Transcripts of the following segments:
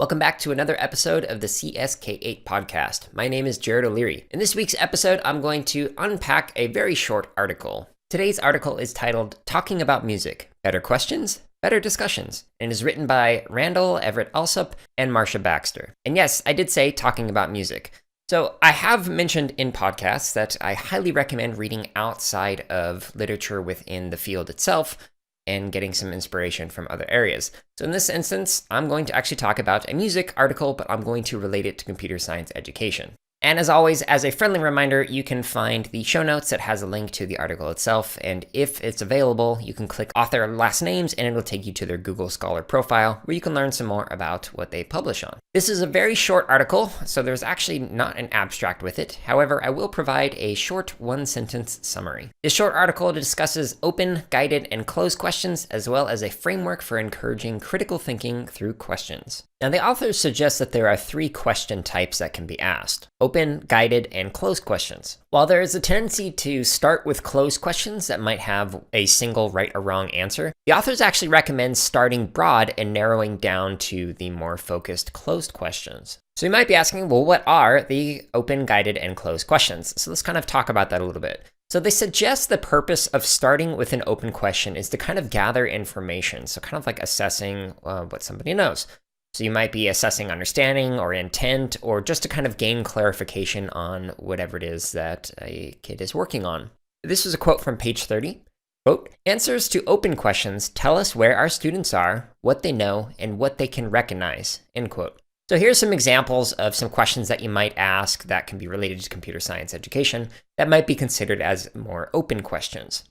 Welcome back to another episode of the CSK8 podcast. My name is Jared O'Leary. In this week's episode, I'm going to unpack a very short article. Today's article is titled Talking About Music, Better Questions, Better Discussions, and is written by Randall Everett Alsop and Marcia Baxter. And yes, I did say talking about music. So I have mentioned in podcasts that I highly recommend reading outside of literature within the field itself and getting some inspiration from other areas. So in this instance, I'm going to actually talk about a music article, but I'm going to relate it to computer science education. And as always, as a friendly reminder, you can find the show notes that has a link to the article itself. And if it's available, you can click author last names and it'll take you to their Google Scholar profile where you can learn some more about what they publish on. This is a very short article, so there's actually not an abstract with it. However, I will provide a short one-sentence summary. This short article discusses open, guided, and closed questions, as well as a framework for encouraging critical thinking through questions. Now, the authors suggest that there are three question types that can be asked: open, guided, and closed questions. While there is a tendency to start with closed questions that might have a single right or wrong answer, the authors actually recommend starting broad and narrowing down to the more focused closed questions. So you might be asking, well, what are the open, guided, and closed questions? So let's kind of talk about that a little bit. So they suggest the purpose of starting with an open question is to kind of gather information. So kind of like assessing what somebody knows. So you might be assessing understanding or intent, or just to kind of gain clarification on whatever it is that a kid is working on. This is a quote from page 30. Quote, "Answers to open questions tell us where our students are, what they know, and what they can recognize." End quote. So here's some examples of some questions that you might ask that can be related to computer science education that might be considered as more open questions.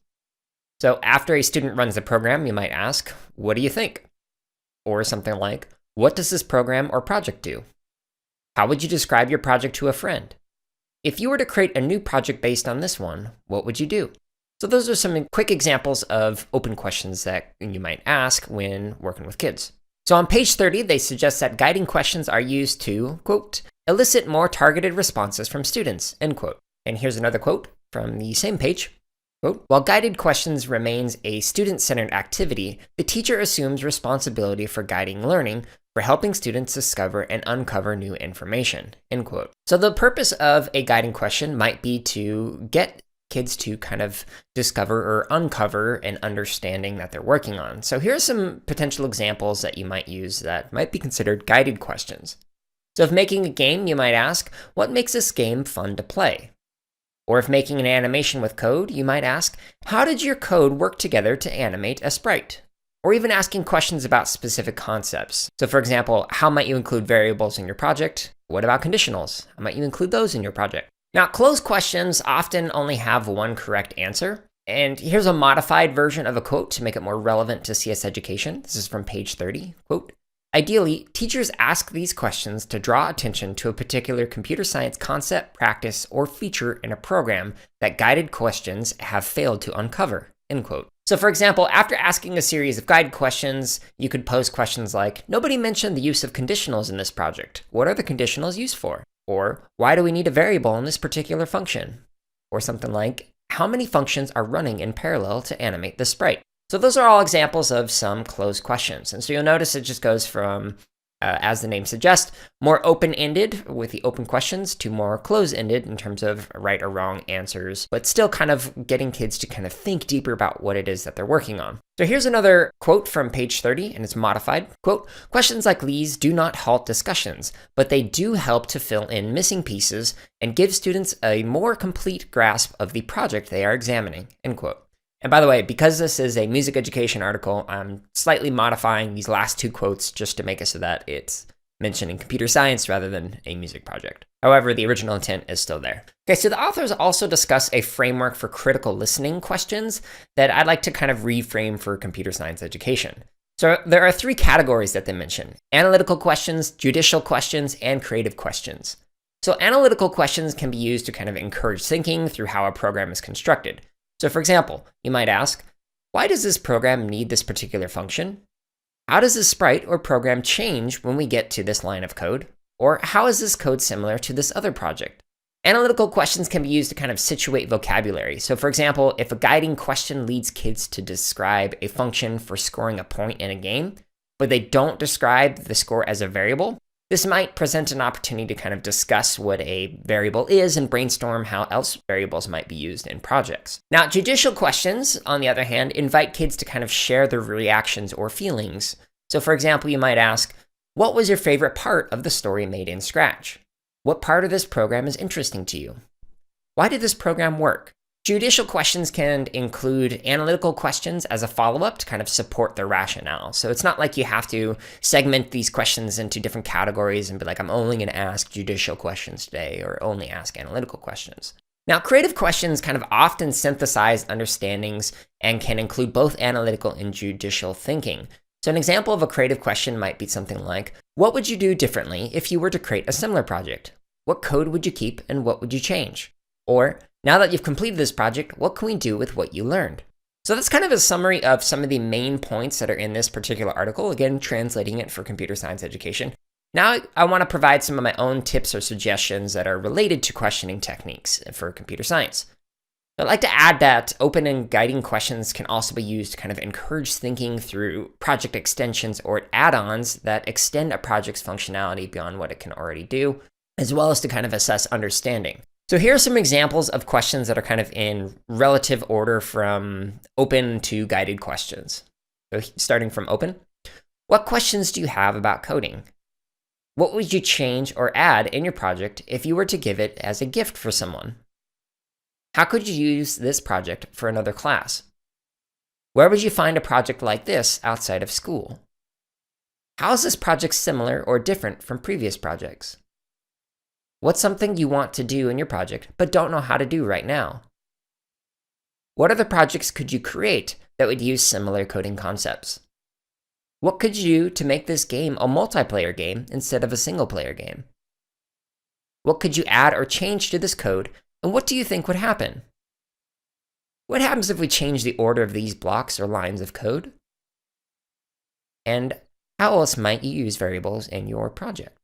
So after a student runs the program, you might ask, "What do you think?" Or something like, "What does this program or project do?" "How would you describe your project to a friend?" "If you were to create a new project based on this one, what would you do?" So those are some quick examples of open questions that you might ask when working with kids. So on page 30, they suggest that guiding questions are used to, quote, "elicit more targeted responses from students," end quote. And here's another quote from the same page. Quote, "While guided questions remains a student-centered activity, the teacher assumes responsibility for guiding learning, for helping students discover and uncover new information," end quote. So the purpose of a guiding question might be to get kids to kind of discover or uncover an understanding that they're working on. So here are some potential examples that you might use that might be considered guided questions. So if making a game, you might ask, "What makes this game fun to play?" Or if making an animation with code, you might ask, "How did your code work together to animate a sprite?" Or even asking questions about specific concepts. So for example, how might you include variables in your project? What about conditionals? How might you include those in your project? Now, closed questions often only have one correct answer. And here's a modified version of a quote to make it more relevant to CS education. This is from page 30. Quote, "Ideally, teachers ask these questions to draw attention to a particular computer science concept, practice, or feature in a program that guided questions have failed to uncover," end quote. So for example, after asking a series of guided questions, you could pose questions like, "Nobody mentioned the use of conditionals in this project. What are the conditionals used for?" Or, "Why do we need a variable in this particular function?" Or something like, "How many functions are running in parallel to animate the sprite?" So those are all examples of some closed questions. And so you'll notice it just goes from, as the name suggests, more open-ended with the open questions to more closed-ended in terms of right or wrong answers, but still kind of getting kids to kind of think deeper about what it is that they're working on. So here's another quote from page 30, and it's modified. Quote, "Questions like these do not halt discussions, but they do help to fill in missing pieces and give students a more complete grasp of the project they are examining," end quote. And by the way, because this is a music education article, I'm slightly modifying these last two quotes just to make it so that it's mentioning computer science rather than a music project. However, the original intent is still there. Okay, so the authors also discuss a framework for critical listening questions that I'd like to kind of reframe for computer science education. So there are three categories that they mention: analytical questions, judicial questions, and creative questions. So analytical questions can be used to kind of encourage thinking through how a program is constructed. So for example, you might ask, "Why does this program need this particular function? How does this sprite or program change when we get to this line of code? Or how is this code similar to this other project?" Analytical questions can be used to kind of situate vocabulary. So for example, if a guiding question leads kids to describe a function for scoring a point in a game, but they don't describe the score as a variable, this might present an opportunity to kind of discuss what a variable is and brainstorm how else variables might be used in projects. Now, judicial questions, on the other hand, invite kids to kind of share their reactions or feelings. So for example, you might ask, what was your favorite part of the story made in Scratch? What part of this program is interesting to you? Why did this program work? Judicial questions can include analytical questions as a follow-up to kind of support the rationale. So it's not like you have to segment these questions into different categories and be like, I'm only going to ask judicial questions today or only ask analytical questions. Now, creative questions kind of often synthesize understandings and can include both analytical and judicial thinking. So an example of a creative question might be something like, what would you do differently if you were to create a similar project? What code would you keep and what would you change? Or, now that you've completed this project, what can we do with what you learned? So that's kind of a summary of some of the main points that are in this particular article, again, translating it for computer science education. Now I want to provide some of my own tips or suggestions that are related to questioning techniques for computer science. I'd like to add that open and guiding questions can also be used to kind of encourage thinking through project extensions or add-ons that extend a project's functionality beyond what it can already do, as well as to kind of assess understanding. So here are some examples of questions that are kind of in relative order from open to guided questions. So starting from open, what questions do you have about coding? What would you change or add in your project if you were to give it as a gift for someone? How could you use this project for another class? Where would you find a project like this outside of school? How is this project similar or different from previous projects? What's something you want to do in your project but don't know how to do right now? What other projects could you create that would use similar coding concepts? What could you do to make this game a multiplayer game instead of a single-player game? What could you add or change to this code, and what do you think would happen? What happens if we change the order of these blocks or lines of code? And how else might you use variables in your project?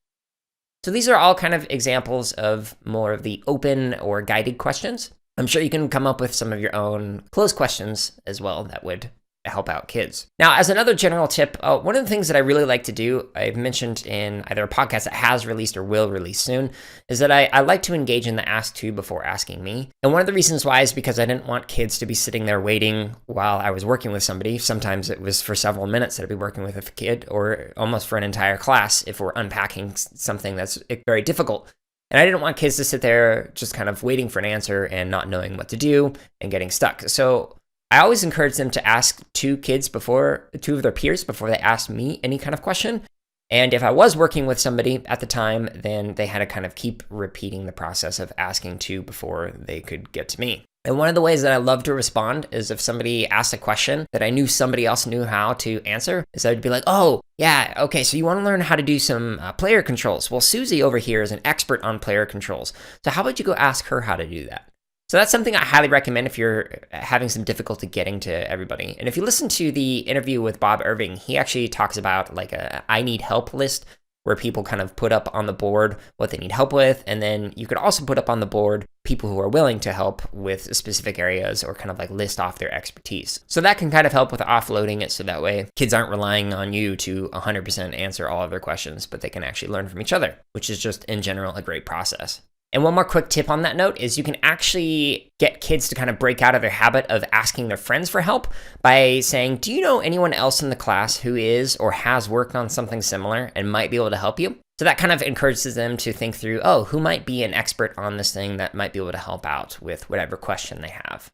So these are all kind of examples of more of the open or guided questions. I'm sure you can come up with some of your own closed questions as well that would help out kids. Now, as another general tip, one of the things that I really like to do, I've mentioned in either a podcast that has released or will release soon, is that I like to engage in the ask to before asking me. And one of the reasons why is because I didn't want kids to be sitting there waiting while I was working with somebody. Sometimes it was for several minutes that I'd be working with a kid, or almost for an entire class if we're unpacking something that's very difficult. And I didn't want kids to sit there just kind of waiting for an answer and not knowing what to do and getting stuck. So I always encourage them to ask two of their peers before they asked me any kind of question. And if I was working with somebody at the time, then they had to kind of keep repeating the process of asking two before they could get to me. And one of the ways that I love to respond is if somebody asked a question that I knew somebody else knew how to answer, is I'd be like, oh, yeah, okay, so you want to learn how to do some player controls. Well, Susie over here is an expert on player controls. So how about you go ask her how to do that? So that's something I highly recommend if you're having some difficulty getting to everybody. And if you listen to the interview with Bob Irving, he actually talks about like a I need help list where people kind of put up on the board what they need help with. And then you could also put up on the board people who are willing to help with specific areas or kind of like list off their expertise. So that can kind of help with offloading it so that way kids aren't relying on you to 100% answer all of their questions, but they can actually learn from each other, which is just in general a great process. And one more quick tip on that note is you can actually get kids to kind of break out of their habit of asking their friends for help by saying, do you know anyone else in the class who is or has worked on something similar and might be able to help you? So that kind of encourages them to think through, oh, who might be an expert on this thing that might be able to help out with whatever question they have.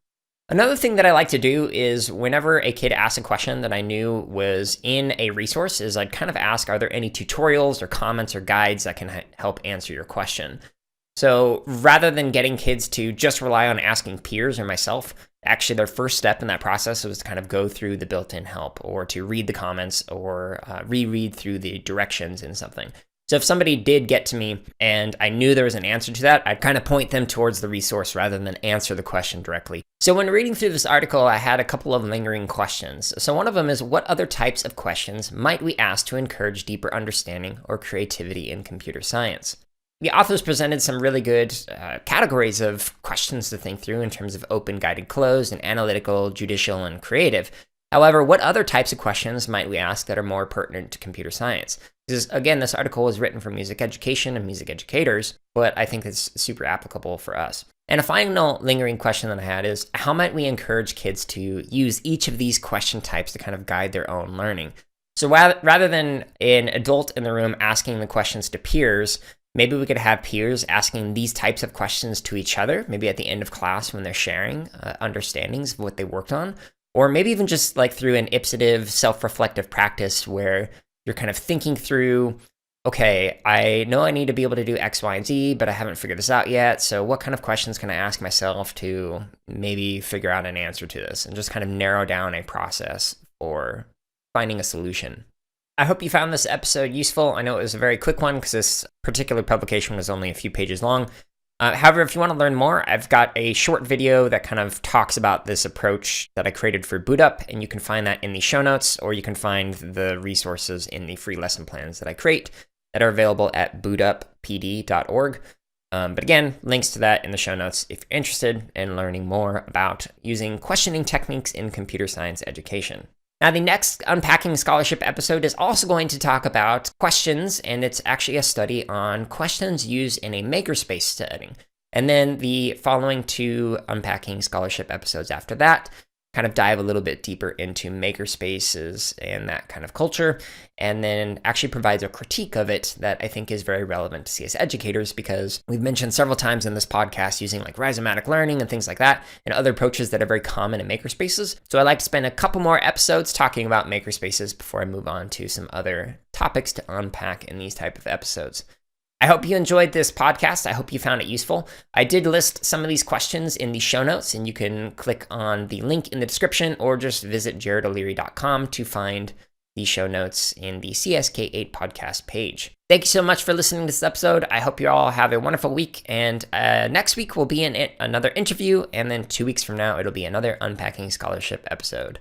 Another thing that I like to do is whenever a kid asks a question that I knew was in a resource is I'd kind of ask, are there any tutorials or comments or guides that can help answer your question? So rather than getting kids to just rely on asking peers or myself, actually their first step in that process was to kind of go through the built-in help or to read the comments or reread through the directions in something. So if somebody did get to me and I knew there was an answer to that, I'd kind of point them towards the resource rather than answer the question directly. So when reading through this article, I had a couple of lingering questions. So one of them is, what other types of questions might we ask to encourage deeper understanding or creativity in computer science? The authors presented some really good categories of questions to think through in terms of open, guided, closed, and analytical, judicial, and creative. However, what other types of questions might we ask that are more pertinent to computer science? Because again, this article was written for music education and music educators, but I think it's super applicable for us. And a final lingering question that I had is, how might we encourage kids to use each of these question types to kind of guide their own learning? So rather than an adult in the room asking the questions to peers, maybe we could have peers asking these types of questions to each other, maybe at the end of class when they're sharing understandings of what they worked on, or maybe even just like through an ipsative, self-reflective practice where you're kind of thinking through, okay, I know I need to be able to do X, Y, and Z, but I haven't figured this out yet. So what kind of questions can I ask myself to maybe figure out an answer to this, and just kind of narrow down a process for finding a solution. I hope you found this episode useful. I know it was a very quick one because this particular publication was only a few pages long. However, if you want to learn more, I've got a short video that kind of talks about this approach that I created for Boot Up, and you can find that in the show notes, or you can find the resources in the free lesson plans that I create that are available at bootuppd.org. But again, links to that in the show notes if you're interested in learning more about using questioning techniques in computer science education. Now, the next Unpacking Scholarship episode is also going to talk about questions, and it's actually a study on questions used in a makerspace setting. And then the following two Unpacking Scholarship episodes after that kind of dive a little bit deeper into makerspaces and that kind of culture, and then actually provides a critique of it that I think is very relevant to CS educators, because we've mentioned several times in this podcast using like rhizomatic learning and things like that, and other approaches that are very common in makerspaces. So I like to spend a couple more episodes talking about makerspaces before I move on to some other topics to unpack in these type of episodes. I hope you enjoyed this podcast. I hope you found it useful. I did list some of these questions in the show notes, and you can click on the link in the description or just visit jaredoleary.com to find the show notes in the CSK8 podcast page. Thank you so much for listening to this episode. I hope you all have a wonderful week, and next week will be another interview, and then 2 weeks from now, it'll be another Unpacking Scholarship episode.